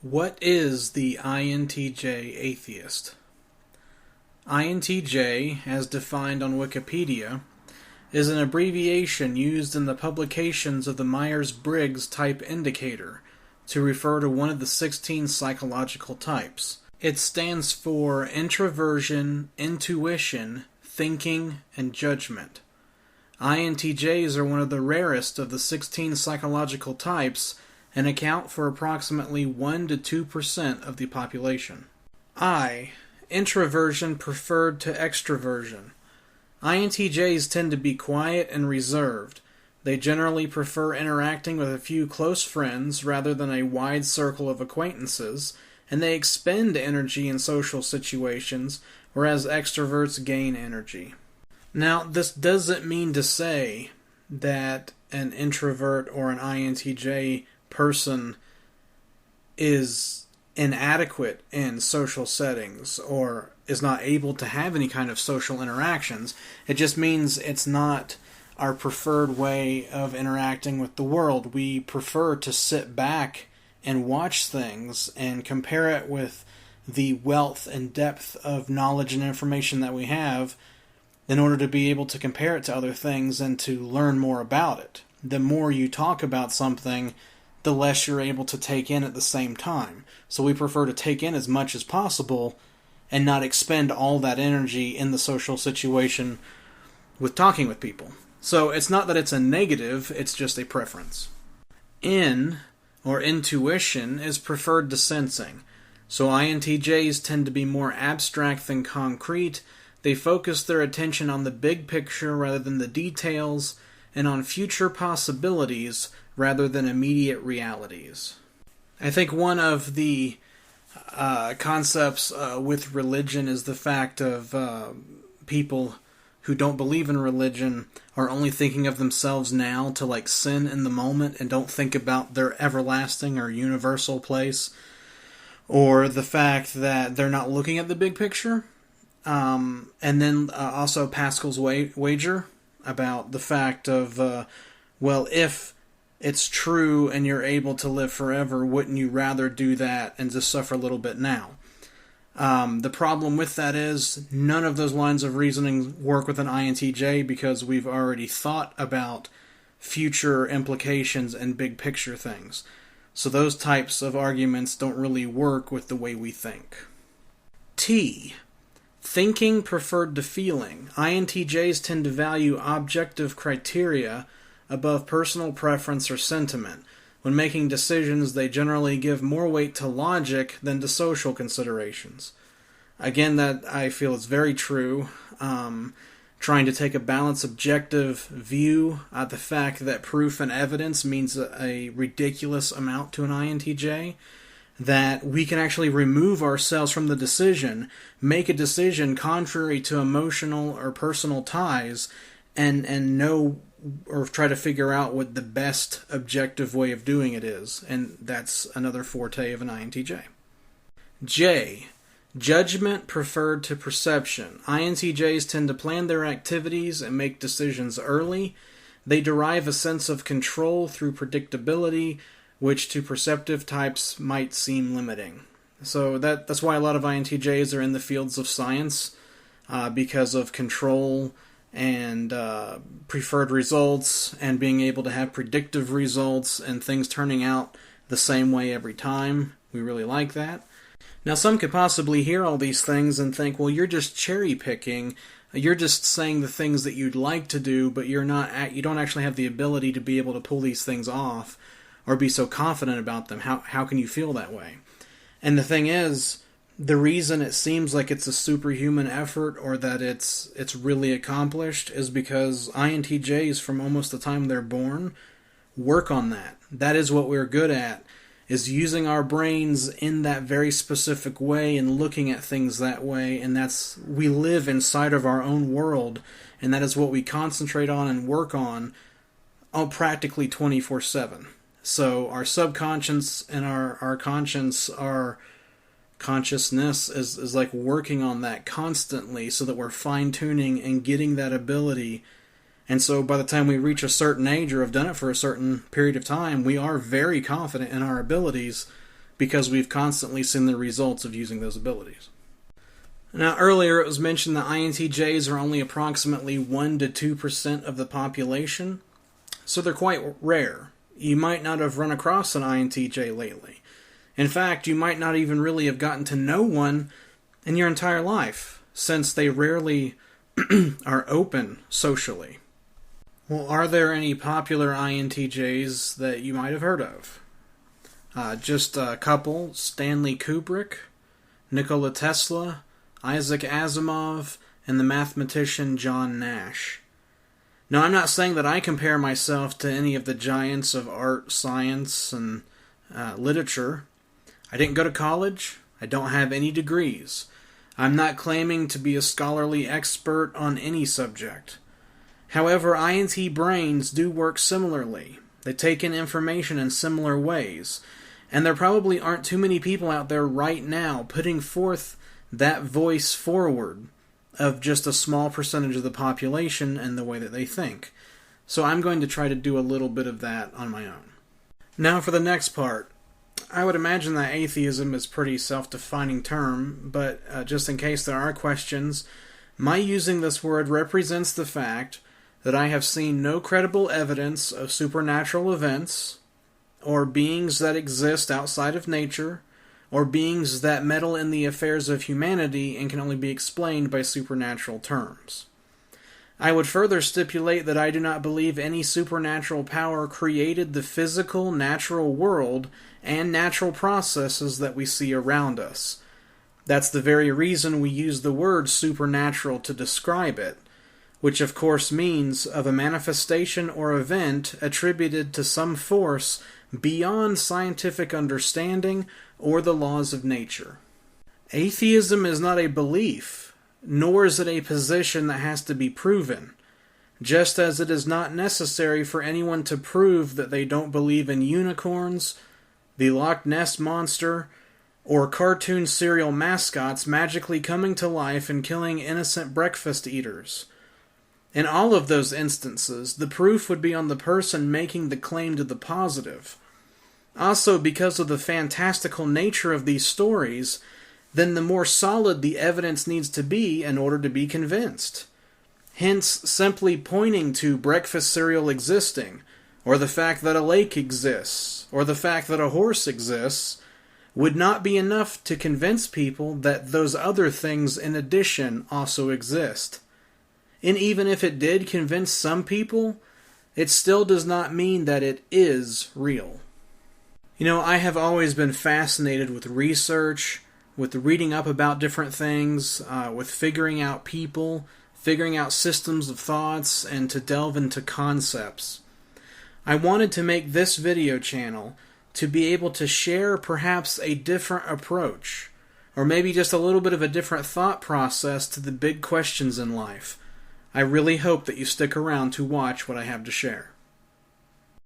What is the INTJ Atheist? INTJ, as defined on Wikipedia, is an abbreviation used in the publications of the Myers-Briggs Type Indicator to refer to one of the 16 psychological types. It stands for introversion, intuition, thinking, and judgment. INTJs are one of the rarest of the 16 psychological types and account for approximately 1 to 2% of the population. Introversion preferred to extroversion. INTJs tend to be quiet and reserved. They generally prefer interacting with a few close friends rather than a wide circle of acquaintances, and they expend energy in social situations, whereas extroverts gain energy. Now, this doesn't mean to say that an introvert or an INTJ person is inadequate in social settings or is not able to have any kind of social interactions. It just means it's not our preferred way of interacting with the world. We prefer to sit back and watch things and compare it with the wealth and depth of knowledge and information that we have in order to be able to compare it to other things and to learn more about it. The more you talk about something, the less you're able to take in at the same time. So we prefer to take in as much as possible and not expend all that energy in the social situation with talking with people. So it's not that it's a negative, it's just a preference. Or intuition is preferred to sensing. So INTJs tend to be more abstract than concrete. They focus their attention on the big picture rather than the details, and on future possibilities rather than immediate realities. I think one of the concepts with religion is the fact of people who don't believe in religion are only thinking of themselves now to sin in the moment and don't think about their everlasting or universal place, or the fact that they're not looking at the big picture. And then also Pascal's wager about the fact of, if it's true and you're able to live forever, wouldn't you rather do that and just suffer a little bit now? The problem with that is none of those lines of reasoning work with an INTJ because we've already thought about future implications and big picture things. So those types of arguments don't really work with the way we think. Thinking preferred to feeling. INTJs tend to value objective criteria above personal preference or sentiment. When making decisions, they generally give more weight to logic than to social considerations. Again, that I feel is very true. Trying to take a balanced, objective view at the fact that proof and evidence means a ridiculous amount to an INTJ, that we can actually remove ourselves from the decision, make a decision contrary to emotional or personal ties, and know or try to figure out what the best objective way of doing it is. And that's another forte of an INTJ. Judgment preferred to perception. INTJs tend to plan their activities and make decisions early. They derive a sense of control through predictability, which to perceptive types might seem limiting. So that's why a lot of INTJs are in the fields of science, because of control and preferred results and being able to have predictive results and things turning out the same way every time. We really like that. Now, some could possibly hear all these things and think, well, you're just cherry picking. You're just saying the things that you'd like to do, but you don't actually have the ability to be able to pull these things off or be so confident about them. How can you feel that way? And the thing is, the reason it seems like it's a superhuman effort or that it's really accomplished is because INTJs, from almost the time they're born, work on that. That is what we're good at, is using our brains in that very specific way and looking at things that way, and we live inside of our own world, and that is what we concentrate on and work on practically 24/7. So our subconscious and our conscience, our consciousness is like working on that constantly so that we're fine-tuning and getting that ability And so by the time we reach a certain age or have done it for a certain period of time, we are very confident in our abilities, because we've constantly seen the results of using those abilities. Now, earlier it was mentioned that INTJs are only approximately 1 to 2% of the population, so they're quite rare. You might not have run across an INTJ lately. In fact, you might not even really have gotten to know one in your entire life, since they rarely are open socially. Well, are there any popular INTJs that you might have heard of? Just a couple: Stanley Kubrick, Nikola Tesla, Isaac Asimov, and the mathematician John Nash. Now, I'm not saying that I compare myself to any of the giants of art, science, and literature. I didn't go to college. I don't have any degrees. I'm not claiming to be a scholarly expert on any subject. However, INT brains do work similarly. They take in information in similar ways. And there probably aren't too many people out there right now putting forth that voice forward of just a small percentage of the population and the way that they think. So I'm going to try to do a little bit of that on my own. Now for the next part. I would imagine that atheism is a pretty self-defining term, but just in case there are questions, my using this word represents the fact that I have seen no credible evidence of supernatural events, or beings that exist outside of nature, or beings that meddle in the affairs of humanity and can only be explained by supernatural terms. I would further stipulate that I do not believe any supernatural power created the physical, natural world and natural processes that we see around us. That's the very reason we use the word supernatural to describe it, which of course means of a manifestation or event attributed to some force beyond scientific understanding or the laws of nature. Atheism is not a belief, nor is it a position that has to be proven, just as it is not necessary for anyone to prove that they don't believe in unicorns, the Loch Ness Monster, or cartoon cereal mascots magically coming to life and killing innocent breakfast eaters. In all of those instances, the proof would be on the person making the claim to the positive. Also, because of the fantastical nature of these stories, then the more solid the evidence needs to be in order to be convinced. Hence, simply pointing to breakfast cereal existing, or the fact that a lake exists, or the fact that a horse exists, would not be enough to convince people that those other things in addition also exist. And even if it did convince some people, it still does not mean that it is real. You know, I have always been fascinated with research, with reading up about different things, with figuring out people, figuring out systems of thoughts, and to delve into concepts. I wanted to make this video channel to be able to share perhaps a different approach, or maybe just a little bit of a different thought process to the big questions in life. I really hope that you stick around to watch what I have to share.